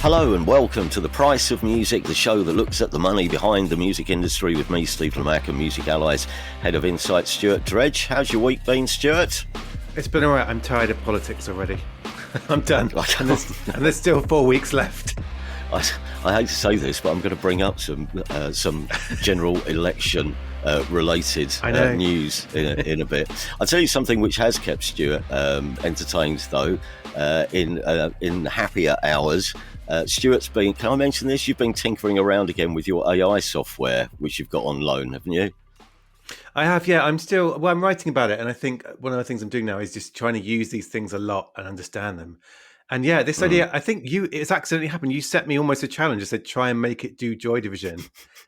Hello and welcome to The Price of Music, the show that looks at the money behind the music industry with me, Steve Lamack, and Music Allies Head of Insight, Stuart Dredge. How's your week been, Stuart? It's been all right. I'm tired of politics already. I'm done. And there's still 4 weeks left. I hate to say this, but I'm going to bring up some general election related news in a bit. I'll tell you something which has kept Stuart entertained, though, in happier hours. Stuart's been, can I mention this? You've been tinkering around again with your AI software, which you've got on loan, haven't you? I have, yeah. I'm writing about it. And I think one of the things I'm doing now is just trying to use these things a lot and understand them. And yeah, this idea, I think it's accidentally happened. You set me almost a challenge. I said, try and make it do Joy Division.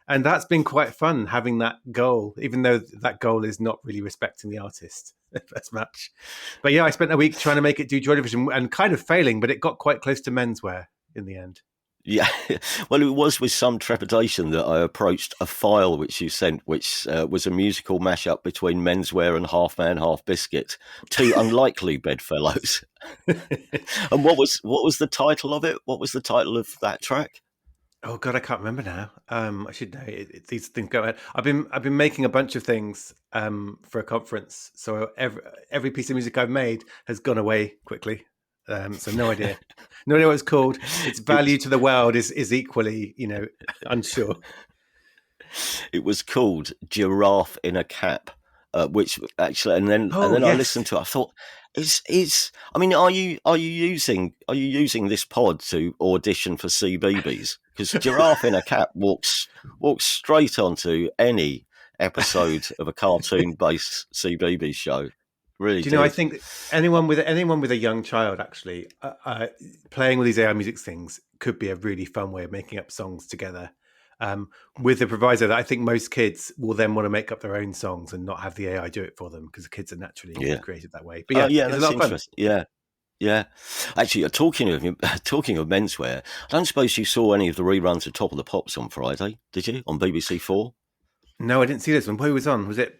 And that's been quite fun, having that goal, even though that goal is not really respecting the artist as much. But yeah, I spent a week trying to make it do Joy Division and kind of failing, but it got quite close to menswear in the end. Yeah, well, it was with some trepidation that I approached a file which you sent, which was a musical mashup between Menswear and Half Man, Half Biscuit, two unlikely bedfellows. And what was the title of it? What was the title of that track? Oh God, I can't remember now. I should know. These things go ahead. I've been making a bunch of things for a conference, so every piece of music I've made has gone away quickly. So no idea what it's called. Its value to the world is equally, unsure. It was called Giraffe in a Cap, which actually, and then yes. I listened to it. I thought, are you using this pod to audition for CBeebies? Because Giraffe in a Cap walks straight onto any episode of a cartoon-based CBeebies show. Really, do you know? I think anyone with a young child actually playing with these AI music things could be a really fun way of making up songs together. With the proviso that I think most kids will then want to make up their own songs and not have the AI do it for them because the kids are naturally created that way. But it's that's a lot of fun. Yeah. Actually, talking of menswear, I don't suppose you saw any of the reruns of Top of the Pops on Friday, did you? On BBC 4? No, I didn't see this one. Who was on? Was it?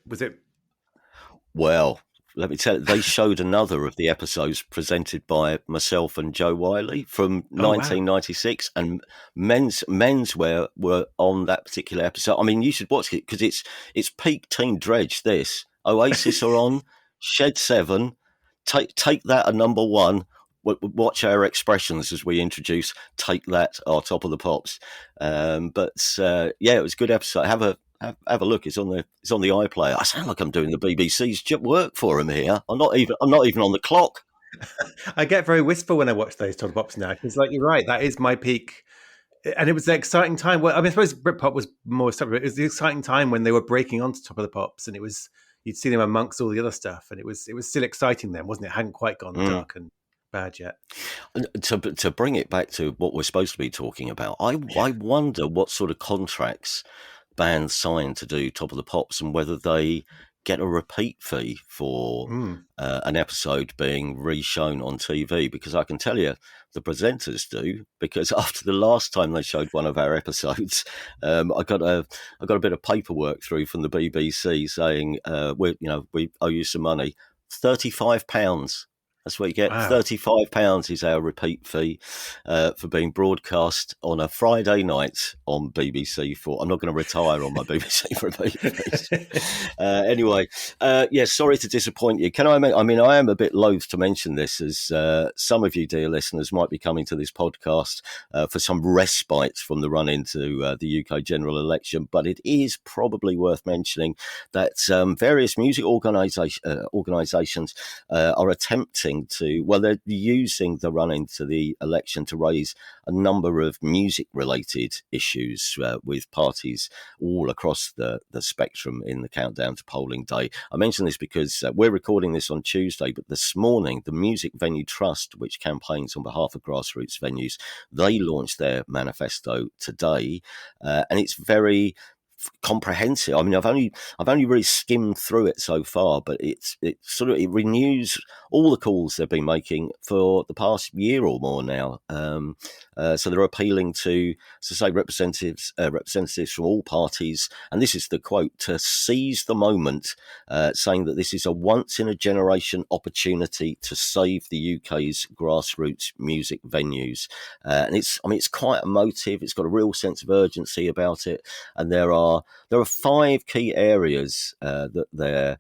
Well, let me tell you, they showed another of the episodes presented by myself and Joe Wiley from 1996, and Menswear were on that particular episode. I mean, you should watch it because it's peak Team Dredge. This Oasis are on, Shed 7, take that at number 1. Watch our expressions as we introduce "Take That," our Top of the Pops. It was a good episode. Have a look. It's on the iPlayer. I sound like I'm doing the BBC's work for them here. I'm not even on the clock. I get very wistful when I watch those Top of the Pops now. It's like, you're right. That is my peak. And it was the exciting time. Well, I mean, I suppose Britpop was more established. It was the exciting time when they were breaking onto Top of the Pops, and you'd see them amongst all the other stuff, and it was still exciting then, wasn't it? It hadn't quite gone dark and bad yet. To bring it back to what we're supposed to be talking about, I wonder what sort of contracts bands signed to do Top of the Pops and whether they get a repeat fee for an episode being re-shown on TV, because I can tell you the presenters do, because after the last time they showed one of our episodes, I got a bit of paperwork through from the BBC saying we owe you some money, £35. That's what you get. Wow. £35 is our repeat fee for being broadcast on a Friday night on BBC 4. I'm not going to retire on my BBC repeat fees. Anyway, sorry to disappoint you. I am a bit loath to mention this, as some of you, dear listeners, might be coming to this podcast for some respite from the run into the UK general election, but it is probably worth mentioning that various music organisations are attempting they're using the run into the election to raise a number of music-related issues with parties all across the spectrum in the countdown to polling day. I mention this because we're recording this on Tuesday, but this morning, the Music Venue Trust, which campaigns on behalf of grassroots venues, they launched their manifesto today, and it's very comprehensive. I mean, I've only really skimmed through it so far, but it renews all the calls they've been making for the past year or more now. So they're appealing to say representatives from all parties, and this is the quote: to seize the moment, saying that this is a once in a generation opportunity to save the UK's grassroots music venues. And it's quite emotive. It's got a real sense of urgency about it, and there are 5 key areas that they're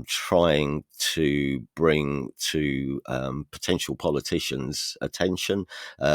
trying to bring to potential politicians' attention,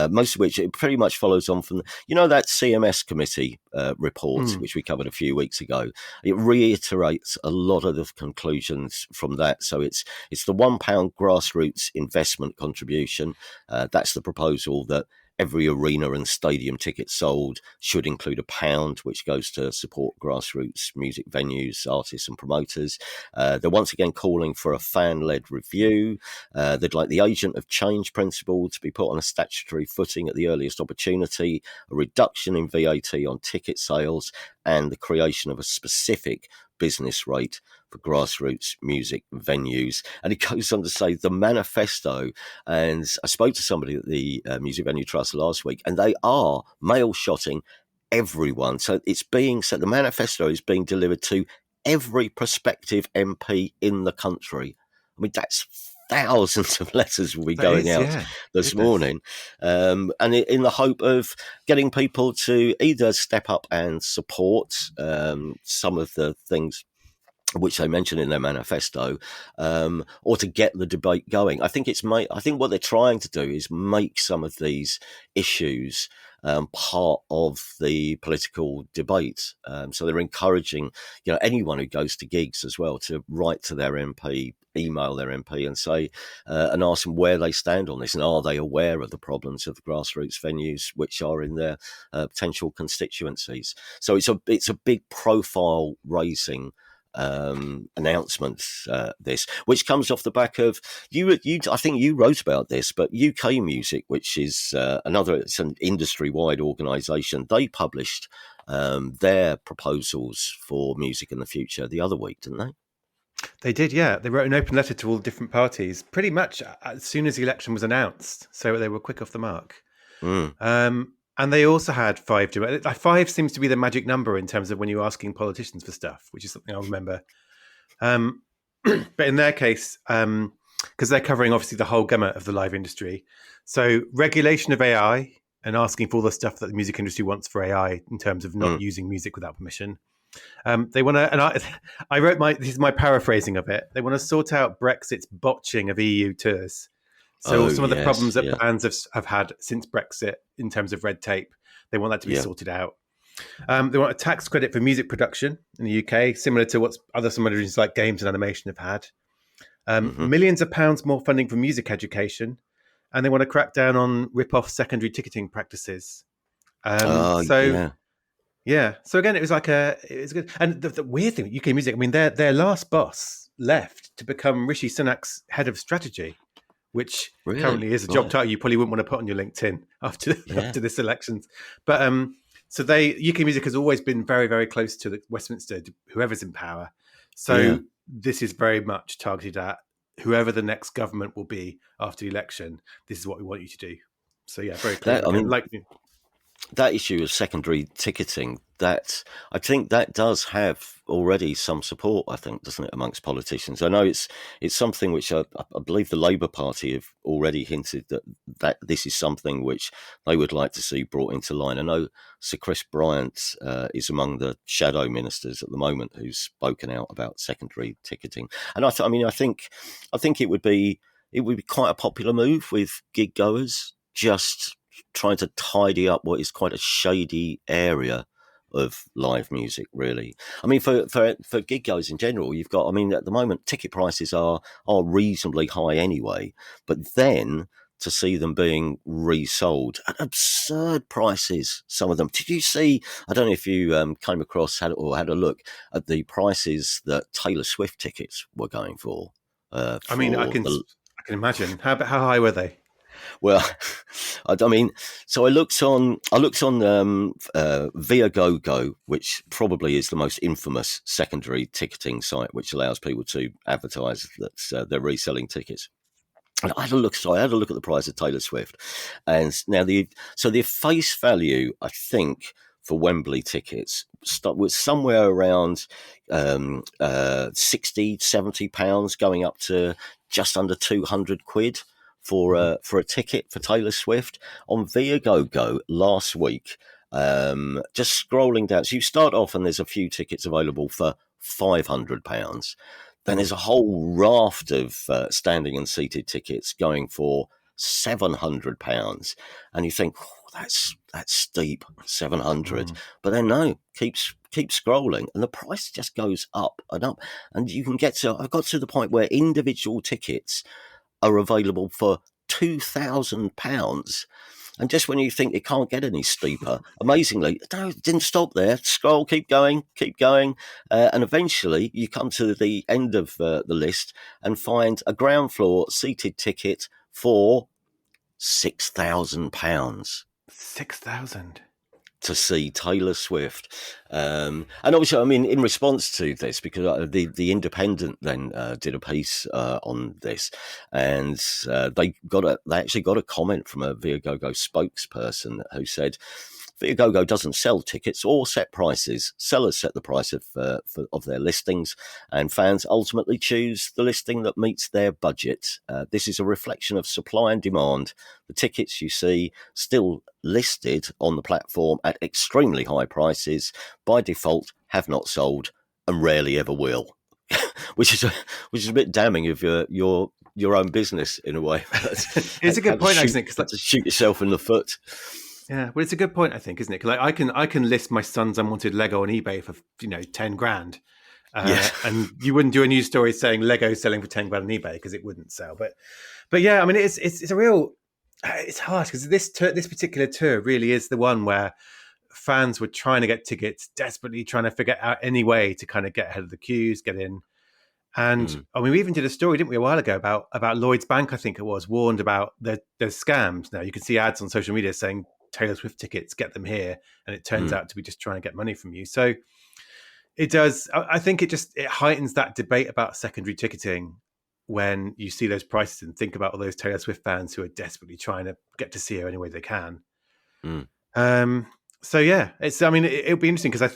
most of which it pretty much follows on from, that CMS committee report, which we covered a few weeks ago. It reiterates a lot of the conclusions from that. So it's the £1 grassroots investment contribution. That's the proposal that every arena and stadium ticket sold should include £1, which goes to support grassroots music venues, artists and promoters. They're once again calling for a fan-led review. They'd like the agent of change principle to be put on a statutory footing at the earliest opportunity, a reduction in VAT on ticket sales, and the creation of a specific business rate for grassroots music venues. And it goes on to say the manifesto, and I spoke to somebody at the Music Venue Trust last week, and they are mail-shotting everyone. So the manifesto is being delivered to every prospective MP in the country. I mean, that's thousands of letters will be going out this morning, and in the hope of getting people to either step up and support some of the things which they mention in their manifesto, or to get the debate going. I think what they're trying to do is make some of these issues part of the political debate. So they're encouraging, anyone who goes to gigs as well to write to their MP, email their MP and say, and ask them where they stand on this, and are they aware of the problems of the grassroots venues which are in their potential constituencies. So it's a big profile raising announcement, this, which comes off the back of you. I think you wrote about this, but UK Music, which is it's an industry-wide organisation, they published their proposals for music in the future the other week, didn't they? They did, yeah. They wrote an open letter to all different parties, pretty much as soon as the election was announced. So they were quick off the mark. And they also had 5 to 5 seems to be the magic number in terms of when you're asking politicians for stuff, which is something I'll remember. But in their case, because they're covering obviously the whole gamut of the live industry, so regulation of AI and asking for all the stuff that the music industry wants for AI in terms of not using music without permission. They want to, and I wrote this is my paraphrasing of it. They want to sort out Brexit's botching of EU tours. So some of the problems that bands have had since Brexit in terms of red tape, they want that to be sorted out. They want a tax credit for music production in the UK, similar to what some other regions like games and animation have had. Millions of pounds more funding for music education, and they want to crack down on rip-off secondary ticketing practices. So again, it was good. And the weird thing with UK Music, I mean, their last boss left to become Rishi Sunak's head of strategy, which currently is a job title you probably wouldn't want to put on your LinkedIn after this election. But so UK Music has always been very, very close to the Westminster, whoever's in power. So this is very much targeted at whoever the next government will be after the election. This is what we want you to do. So very clear. That issue of secondary ticketing, I think that does have already some support, I think, doesn't it, amongst politicians? I know it's something which I believe the Labour Party have already hinted that this is something which they would like to see brought into line. I know Sir Chris Bryant is among the shadow ministers at the moment who's spoken out about secondary ticketing, and I think it would be quite a popular move with gig goers, just trying to tidy up what is quite a shady area of live music, really. I mean, for gig goers in general, you've got, at the moment, ticket prices are reasonably high anyway, but then to see them being resold at absurd prices, some of them. Did you see, I don't know if you came across had a look at the prices that Taylor Swift tickets were going for? I can imagine. How high were they? Well, I mean, so I looked on Viagogo, which probably is the most infamous secondary ticketing site, which allows people to advertise that they're reselling tickets. And I had a look. So I had a look at the price of Taylor Swift, and now the face value, I think, for Wembley tickets was somewhere around 60, £70, going up to just under 200 quid Mhm. for a ticket for Taylor Swift on Viagogo last week. Just scrolling down, so you start off and there's a few tickets available for £500. Then Mm. there's a whole raft of standing and seated tickets going for £700, and you think, oh, that's steep, 700. Mm. But then no, keep scrolling, and the price just goes up and up, and you can get to. I've got to the point where individual tickets are available for £2,000. And just when you think it can't get any steeper, amazingly, no, it didn't stop there. Scroll, keep going, and eventually you come to the end of the list and find a ground floor seated ticket for £6,000 6,000. to see Taylor Swift. And obviously, I mean, in response to this, because the Independent then did a piece on this, and they actually got a comment from a Viagogo spokesperson who said, Viagogo doesn't sell tickets or set prices. Sellers set the price of their listings, and fans ultimately choose the listing that meets their budget. This is a reflection of supply and demand. The tickets you see still listed on the platform at extremely high prices by default have not sold and rarely ever will. which is a bit damning of your own business in a way. It's a good point, actually, because To shoot yourself in the foot. yeah, well, it's a good point, I think, isn't it? 'Cause, like I can list my son's unwanted Lego on eBay for 10 grand, Yeah. and you wouldn't do a news story saying Lego selling for 10 grand on eBay because it wouldn't sell. But yeah, I mean, it's a real it's hard because this particular tour really is the one where fans were trying to get tickets, desperately trying to figure out any way to kind of get ahead of the queues, get in. And Mm, I mean, we even did a story, didn't we, a while ago about Lloyd's Bank, I think it was, warned about there's scams now. You can see ads on social media saying Taylor Swift tickets, get them here, and it turns mm, out to be just trying to get money from you. So it does. I think it heightens that debate about secondary ticketing when you see those prices and think about all those Taylor Swift fans who are desperately trying to get to see her any way they can. mm, Um, so yeah, it's. I mean, it'll be interesting because I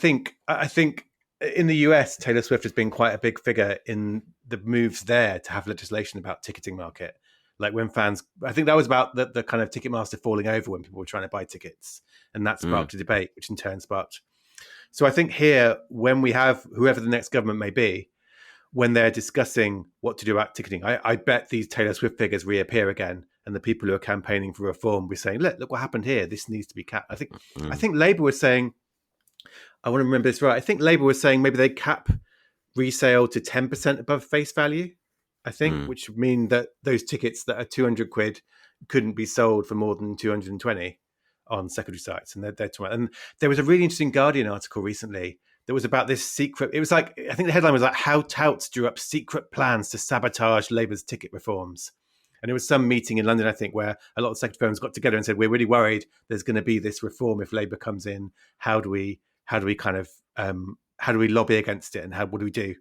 think in the US, Taylor Swift has been quite a big figure in the moves there to have legislation about ticketing market. Like when fans, I think that was about the kind of Ticketmaster falling over when people were trying to buy tickets, and that mm, sparked a debate, which in turn sparked. So I think here, when we have whoever the next government may be, when they're discussing what to do about ticketing, I bet these Taylor Swift figures reappear again, and the people who are campaigning for reform will be saying, "Look what happened here. This needs to be capped." I mm, think Labour was saying, I want to remember this right. I think Labour was saying maybe they cap resale to 10% above face value. I think, mm, which would mean that those tickets that are 200 quid couldn't be sold for more than 220 on secondary sites, and they're and there was a really interesting Guardian article recently that was about this secret. It was like, I think the headline was like, how touts drew up secret plans to sabotage Labour's ticket reforms. And it was some meeting in London, I think, where a lot of secretary firms got together and said, we're really worried there's going to be this reform if Labour comes in. How do we kind of how do we lobby against it, and what do we do?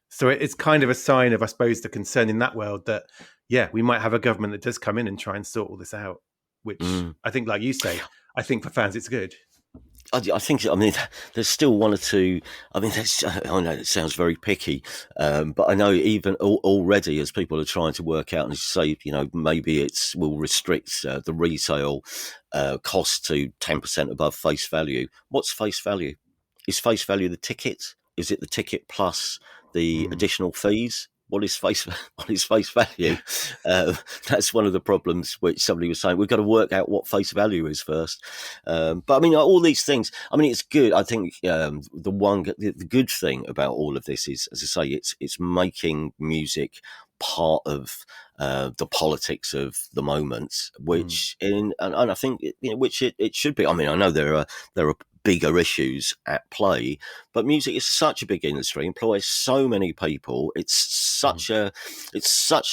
So it's kind of a sign of, I suppose, the concern in that world that, yeah, we might have a government that does come in and try and sort all this out, which mm. I think, like you say, I think for fans it's good. I think, I mean, there's still one or two. I mean, I know it sounds very picky, but I know even already as people are trying to work out and say, maybe will restrict the resale cost to 10% above face value. What's face value? Is face value the ticket? Is it the ticket plus the Mm. additional fees? What is face what is face value? Yeah. That's one of the problems which somebody was saying. We've got to work out what face value is first. But I mean, all these things. I mean, it's good. I think the good thing about all of this is, as I say, it's making music part of the politics of the moment, Mm. and I think which it should be. I mean, I know there are bigger issues at play. But music is such a big industry, employs so many people. It's such a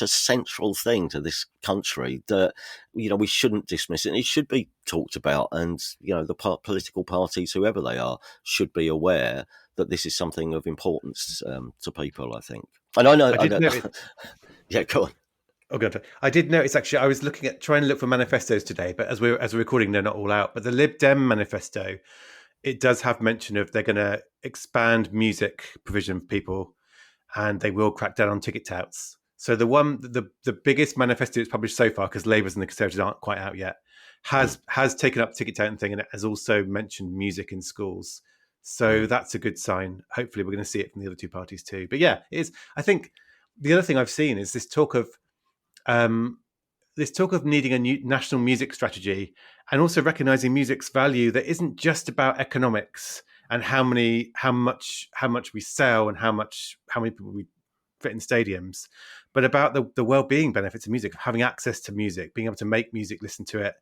central thing to this country that we shouldn't dismiss it. And it should be talked about, and the political parties, whoever they are, should be aware that this is something of importance to people, I think. And I know, yeah, go on. Oh god, I did notice actually. I was trying to look for manifestos today, but as we're recording, they're not all out. But the Lib Dem manifesto, it does have mention of they're going to expand music provision for people, and they will crack down on ticket touts. So the biggest manifesto that's published so far, because Labour's and the Conservatives aren't quite out yet, has taken up ticket touting thing, and it has also mentioned music in schools. So that's a good sign. Hopefully, we're going to see it from the other two parties too. But yeah, it is. I think the other thing I've seen is this talk of needing a new national music strategy, and also recognizing music's value that isn't just about economics and how much we sell and how many people we fit in stadiums, but about the well-being benefits of music, having access to music, being able to make music, listen to it.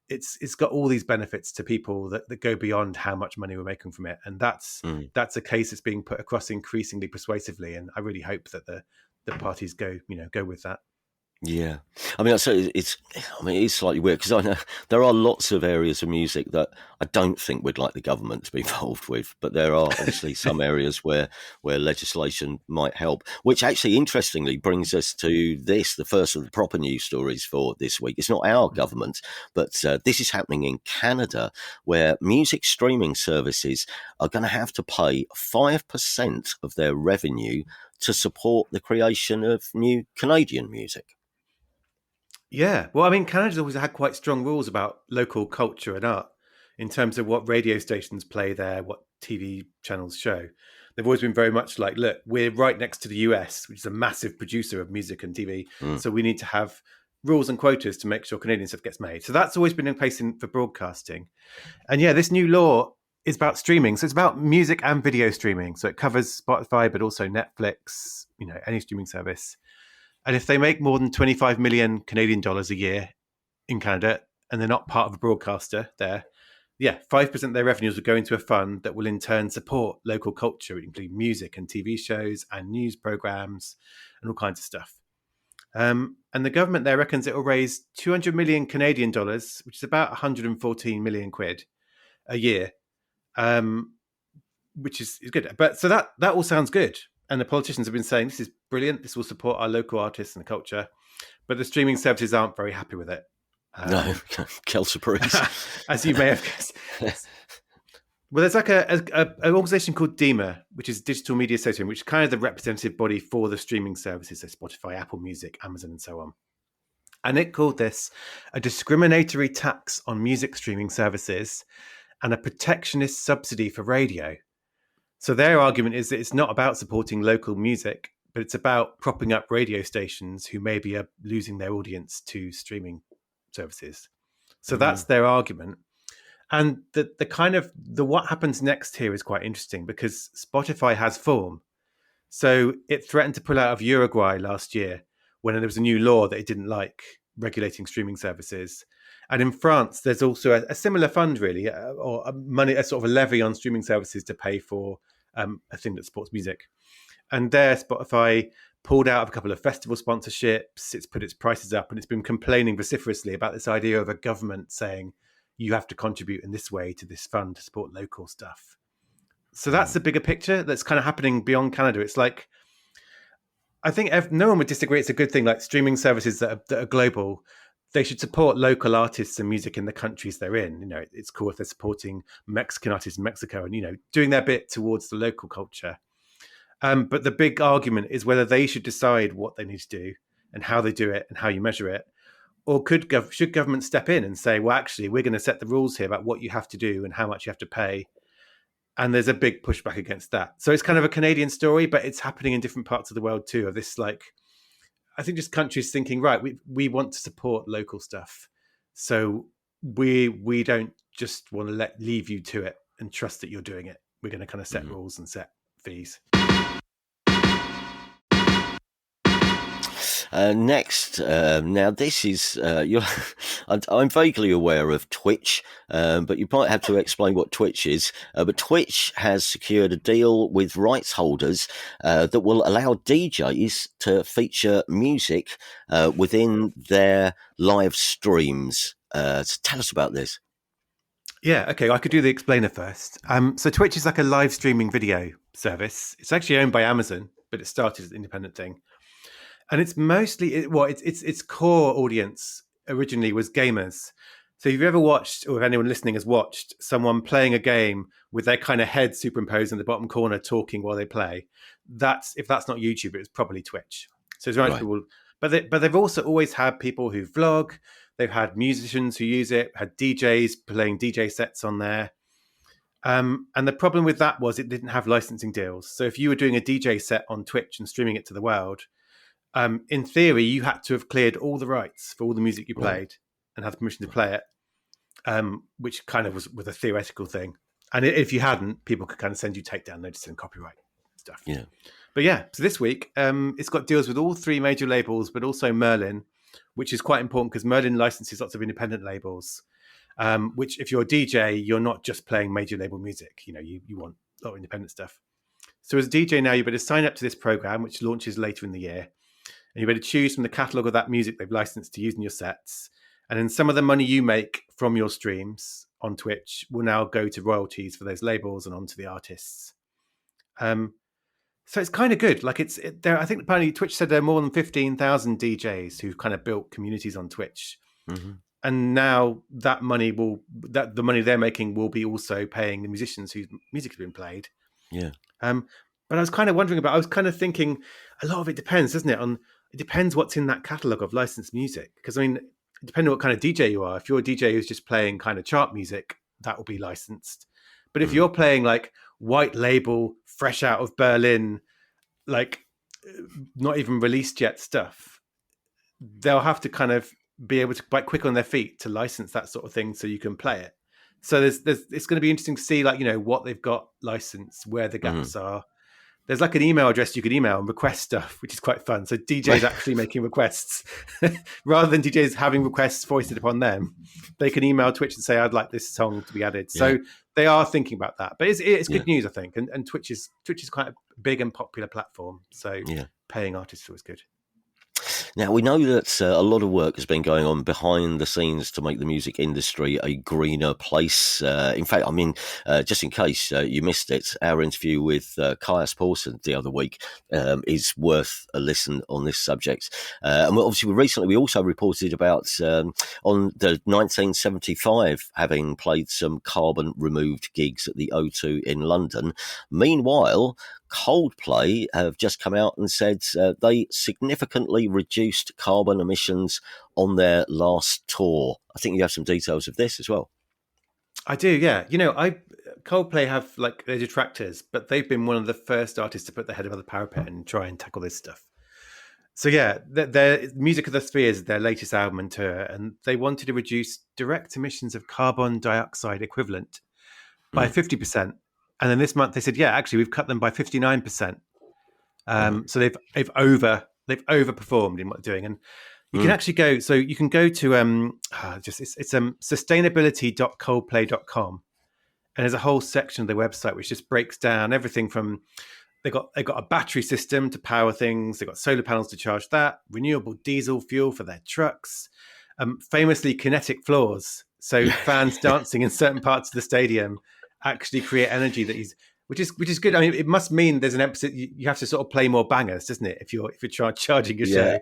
It's got all these benefits to people that go beyond how much money we're making from it, and that's a case that's being put across increasingly persuasively. And I really hope that the parties go with that. Yeah, I mean, it's slightly weird because I know there are lots of areas of music that I don't think we'd like the government to be involved with, but there are obviously some areas where legislation might help. Which actually, interestingly, brings us to the first of the proper news stories for this week. It's not our government, but this is happening in Canada, where music streaming services are going to have to pay 5% of their revenue to support the creation of new Canadian music. Yeah, well, I mean, Canada's always had quite strong rules about local culture and art in terms of what radio stations play there, what TV channels show. They've always been very much like, look, we're right next to the US, which is a massive producer of music and TV. So we need to have rules and quotas to make sure Canadian stuff gets made. So that's always been in place for broadcasting. And yeah, this new law is about streaming. So it's about music and video streaming. So it covers Spotify, but also Netflix, any streaming service. And if they make more than 25 million Canadian dollars a year in Canada, and they're not part of a broadcaster there, 5% of their revenues will go into a fund that will in turn support local culture, including music and TV shows and news programs and all kinds of stuff. And the government there reckons it will raise 200 million Canadian dollars, which is about 114 million quid a year, which is good. But so that all sounds good. And the politicians have been saying, this is brilliant. This will support our local artists and the culture. But the streaming services aren't very happy with it. No, quelle surprise. As you may have guessed. Well, there's like an organization called DEMA, which is Digital Media Association, which is kind of the representative body for the streaming services, so Spotify, Apple Music, Amazon, and so on. And it called this a discriminatory tax on music streaming services and a protectionist subsidy for radio. So their argument is that it's not about supporting local music, but it's about propping up radio stations who maybe are losing their audience to streaming services. So that's their argument. And the what happens next here is quite interesting because Spotify has form. So it threatened to pull out of Uruguay last year when there was a new law that it didn't like regulating streaming services. And in France, there's also a similar fund, really, or a sort of a levy on streaming services to pay for a thing that supports music. And there, Spotify pulled out of a couple of festival sponsorships. It's put its prices up, and it's been complaining vociferously about this idea of a government saying you have to contribute in this way to this fund to support local stuff. So that's the bigger picture that's kind of happening beyond Canada. It's like, I think no one would disagree it's a good thing, like streaming services that are global. They should support local artists and music in the countries they're in. It's cool if they're supporting Mexican artists in Mexico and, doing their bit towards the local culture. But the big argument is whether they should decide what they need to do and how they do it and how you measure it. Or should government step in and say, well, actually, we're going to set the rules here about what you have to do and how much you have to pay. And there's a big pushback against that. So it's kind of a Canadian story, but it's happening in different parts of the world too, of this, like, I think just countries thinking, right, we want to support local stuff. So we don't just want to leave you to it and trust that you're doing it. We're going to kind of set rules and set fees. Next, now this is I'm vaguely aware of Twitch, but you might have to explain what Twitch is. But Twitch has secured a deal with rights holders that will allow DJs to feature music within their live streams. So tell us about this. Yeah, okay, I could do the explainer first. So Twitch is like a live streaming video service. It's actually owned by Amazon, but it started as an independent thing. And it's mostly its core audience originally was gamers. So if you've ever watched, or if anyone listening has watched, someone playing a game with their kind of head superimposed in the bottom corner, talking while they play, if that's not YouTube, it's probably Twitch. So it's right. People, but they've also always had people who vlog. They've had musicians who use it, had DJs playing DJ sets on there. And the problem with that was it didn't have licensing deals. So if you were doing a DJ set on Twitch and streaming it to the world, in theory, you had to have cleared all the rights for all the music you played and had permission to play it, which kind of was a theoretical thing. And if you hadn't, people could kind of send you takedown notices and copyright stuff. Yeah. But yeah, so this week, it's got deals with all three major labels, but also Merlin, which is quite important because Merlin licenses lots of independent labels, which if you're a DJ, you're not just playing major label music. You know, you want a lot of independent stuff. So as a DJ now, you better sign up to this program, which launches later in the year. And you better choose from the catalogue of that music they've licensed to use in your sets. And then some of the money you make from your streams on Twitch will now go to royalties for those labels and onto the artists. So it's kind of good. Like I think apparently Twitch said there are more than 15,000 DJs who've kind of built communities on Twitch. Mm-hmm. And now the money they're making will be also paying the musicians whose music has been played. Yeah. But I was kind of wondering I was kind of thinking a lot of it depends, doesn't it? It depends what's in that catalogue of licensed music. Because I mean, depending on what kind of DJ you are, if you're a DJ who's just playing kind of chart music, that will be licensed. But if you're playing like white label, fresh out of Berlin, like not even released yet stuff, they'll have to kind of be able to quite quick on their feet to license that sort of thing so you can play it. So it's going to be interesting to see, like, you know, what they've got licensed, where the gaps are. There's like an email address you could email and request stuff, which is quite fun. So DJs actually making requests rather than DJs having requests foisted upon them. They can email Twitch and say, I'd like this song to be added. Yeah. So they are thinking about that. But it's good news, I think. And Twitch is quite a big and popular platform. So paying artists is always good. Now, we know that a lot of work has been going on behind the scenes to make the music industry a greener place. In fact, I mean, just in case you missed it, our interview with Caius Paulson the other week is worth a listen on this subject. And obviously, we also reported about on the 1975 having played some carbon-removed gigs at the O2 in London. Meanwhile, Coldplay have just come out and said they significantly reduced carbon emissions on their last tour. I think you have some details of this as well. I do, yeah. You know, Coldplay have like their detractors, but they've been one of the first artists to put their head above the parapet and try and tackle this stuff. So yeah, their Music of the Spheres is their latest album and tour, and they wanted to reduce direct emissions of carbon dioxide equivalent by 50%. And then this month they said, yeah, actually we've cut them by 59%. So they've overperformed in what they're doing. And you can actually go, so you can go to it's sustainability.coldplay.com, and there's a whole section of their website which just breaks down everything from they got a battery system to power things, they've got solar panels to charge that, renewable diesel fuel for their trucks, famously kinetic floors, so fans dancing in certain parts of the stadium actually create energy which is good. I mean, it must mean there's an emphasis. You have to sort of play more bangers, doesn't it? If you're charging your show.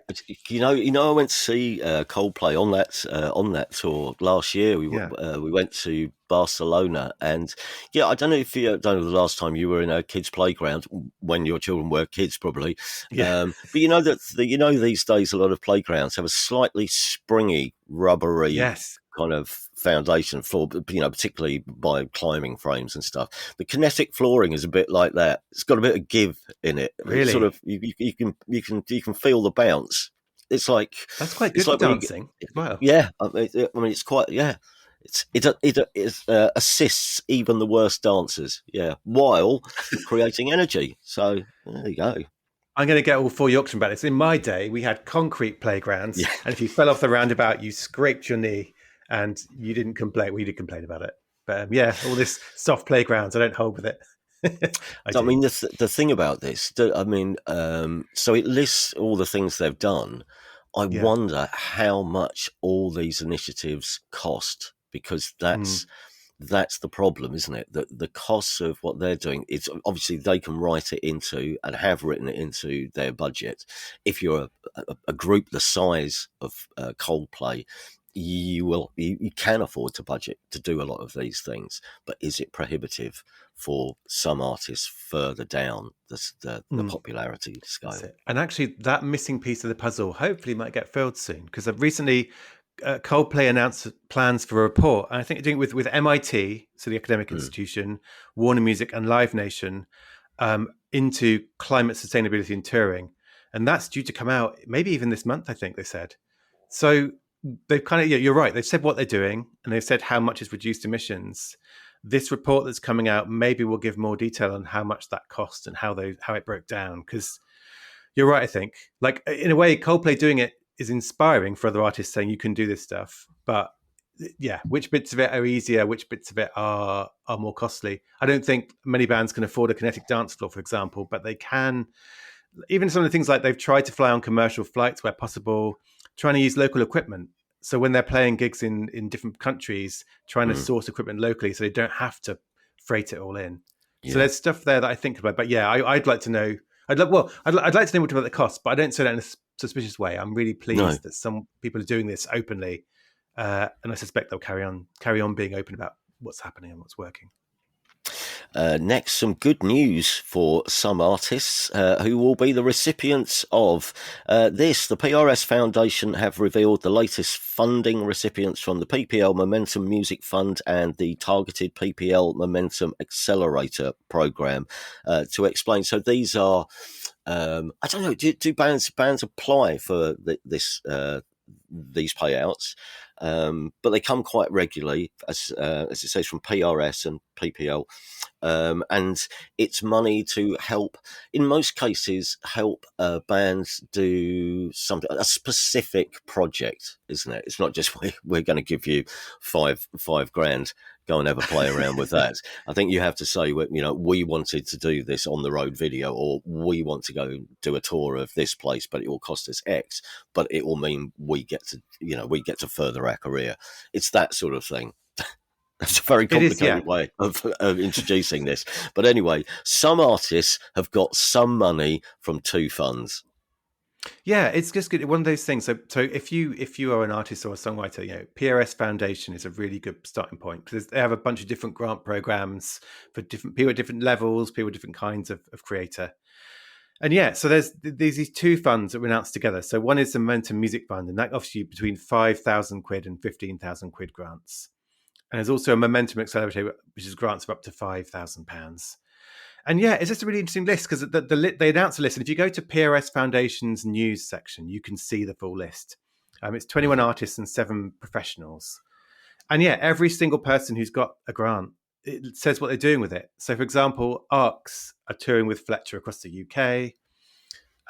You know, I went to see Coldplay on that tour last year. We went to Barcelona, and I don't know the last time you were in a kids' playground when your children were kids, probably. But you know these days a lot of playgrounds have a slightly springy, rubbery kind of foundation floor, particularly by climbing frames and stuff. The kinetic flooring is a bit like that. It's got a bit of give in it. Really, it's sort of you can feel the bounce. It's like that's quite good for dancing. Wow. Yeah, I mean it's quite It assists even the worst dancers. Yeah, while creating energy. So there you go. I'm going to get all for Yorkshire about this. In my day, we had concrete playgrounds, Yeah. and if you fell off the roundabout, you scraped your knee, and you didn't complain. We did complain about it, but yeah, all this soft playgrounds, I don't hold with it. I So, I do. mean, the thing about this, I mean, so it lists all the things they've done. I Yeah. wonder how much all these initiatives cost, because Mm, that's the problem, isn't it? That the costs of what they're doing, it's obviously they can write it into and have written it into their budget. If you're a group the size of Coldplay, you can afford to budget to do a lot of these things, but is it prohibitive for some artists further down the mm. popularity That's scale? it. And actually, that missing piece of the puzzle hopefully might get filled soon because I've recently Coldplay announced plans for a report. And I think they're doing it with MIT, so the academic Mm, institution, Warner Music, and Live Nation into climate sustainability and touring. And that's due to come out maybe even this month, I think they said. So they've kind of, yeah, you're right. They've said what they're doing and they've said how much is reduced emissions. This report that's coming out maybe will give more detail on how much that cost and how it broke down. Because you're right, I think. Like in a way, Coldplay doing it is inspiring for other artists saying you can do this stuff. But yeah, which bits of it are easier, which bits of it are more costly. I don't think many bands can afford a kinetic dance floor, for example, but they can. Even some of the things like they've tried to fly on commercial flights where possible, trying to use local equipment. So when they're playing gigs in different countries, trying to mm, source equipment locally so they don't have to freight it all in. So yeah. there's stuff there that I think about. But yeah, I'd like to know. I'd like to know more about the cost, but I don't say that in a suspicious way. I'm really No. pleased that some people are doing this openly, and I suspect they'll carry on being open about what's happening and what's working. Next, some good news for some artists who will be the recipients of this. The PRS Foundation have revealed the latest funding recipients from the PPL Momentum Music Fund and the targeted PPL Momentum Accelerator Program to explain. So these are, I don't know, do bands apply for these payouts? But they come quite regularly, as it says, from PRS and PPL. And it's money to help, in most cases, help bands do something, a specific project, isn't it? It's not just we're going to give you five grand, go and have a play around with that. I think you have to say, we wanted to do this on the road video, or we want to go do a tour of this place, but it will cost us X, but it will mean we get to further our career. It's that sort of thing. That's a very It is, yeah. complicated way of introducing this. But anyway, some artists have got some money from two funds. Yeah, it's just good. One of those things. So if you are an artist or a songwriter, PRS Foundation is a really good starting point because they have a bunch of different grant programs for different people at different levels, people with different kinds of creator. And yeah, so there's these two funds that were announced together. So one is the Momentum Music Fund, and that offers you between 5,000 quid and 15,000 quid grants. And there's also a Momentum Accelerator, which is grants of up to £5,000. And yeah, it's just a really interesting list because they announced a list. And if you go to PRS Foundation's news section, you can see the full list. It's 21 Mm-hmm. artists and 7 professionals. And yeah, every single person who's got a grant, it says what they're doing with it. So, for example, Arcs are touring with Fletcher across the UK.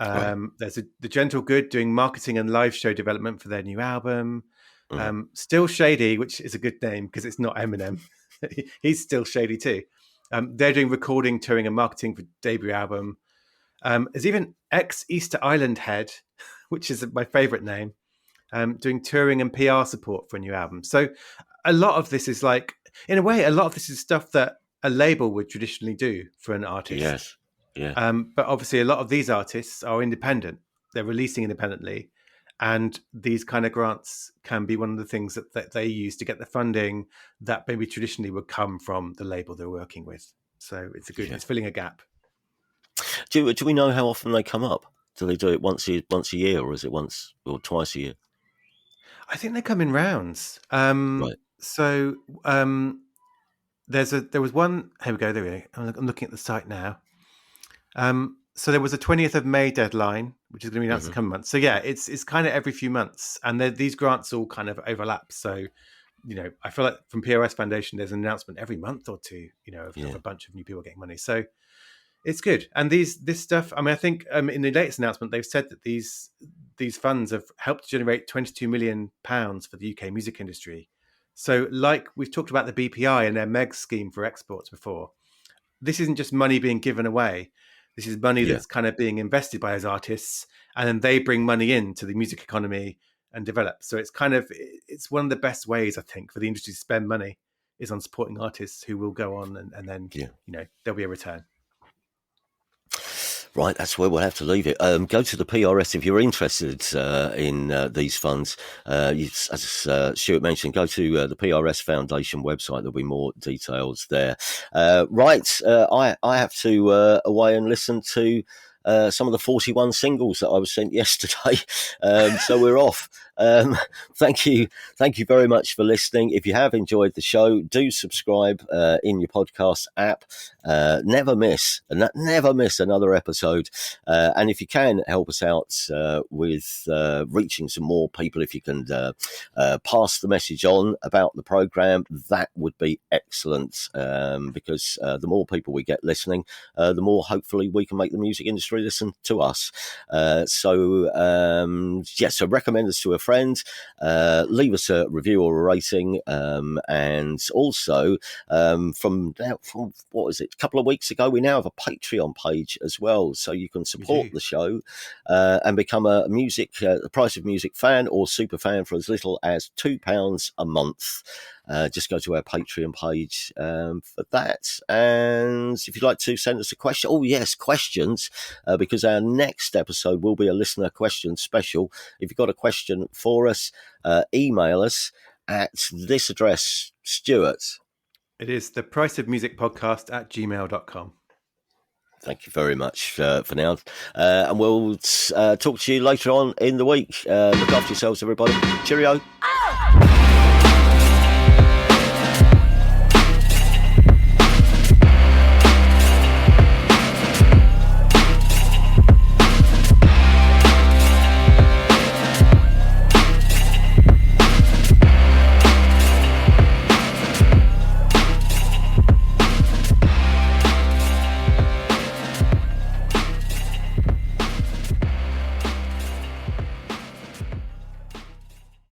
Right. There's the Gentle Good doing marketing and live show development for their new album. Mm. Still Shady, which is a good name because it's not Eminem. He's still shady too. They're doing recording, touring, and marketing for debut album. There's even ex Easter Island Head, which is my favorite name, doing touring and PR support for a new album. So a lot of this is like, in a way, a lot of this is stuff that a label would traditionally do for an artist. Yes. Yeah. But obviously, a lot of these artists are independent. They're releasing independently. And these kind of grants can be one of the things that they use to get the funding that maybe traditionally would come from the label they're working with. So Yeah. it's filling a gap. Do we know how often they come up? Do they do it once a year, or is it once or twice a year? I think they come in rounds. Right. So there was one. Here we go. There we go. I'm looking at the site now. So there was a 20th of May deadline, which is going to be announced in Mm-hmm. the coming months. So yeah, it's kind of every few months, and these grants all kind of overlap. So I feel like from PRS Foundation, there's an announcement every month or two, of Yeah. a bunch of new people getting money. So It's good. And this stuff, I mean, I think in the latest announcement, they've said that these funds have helped generate £22 million for the UK music industry. So, like we've talked about the BPI and their MEG scheme for exports before, this isn't just money being given away. This is money Yeah. that's kind of being invested by those artists, and then they bring money into the music economy and develop. So it's one of the best ways, I think, for the industry to spend money is on supporting artists who will go on and then, there'll be a return. Right, that's where we'll have to leave it. Go to the PRS if you're interested in these funds. As Stuart mentioned, go to the PRS Foundation website. There'll be more details there. I have to away and listen to some of the 41 singles that I was sent yesterday. So we're off. Thank you very much for listening. If you have enjoyed the show, do subscribe in your podcast app. Never miss another episode. And if you can help us out with reaching some more people, if you can pass the message on about the program, that would be excellent. Because the more people we get listening, the more hopefully we can make the music industry listen to us. So recommend us to a friend, leave us a review or a rating, and also from what is it, a couple of weeks ago, we now have a Patreon page as well, so you can support the show and become a the Price of Music fan or super fan for as little as £2 a month. Just go to our Patreon page for that. And if you'd like to send us a question, questions, because our next episode will be a listener question special. If you've got a question for us, email us at this address, Stuart. It is thepriceofmusicpodcast at gmail.com. Thank you very much for now. And we'll talk to you later on in the week. Look after yourselves, everybody. Cheerio.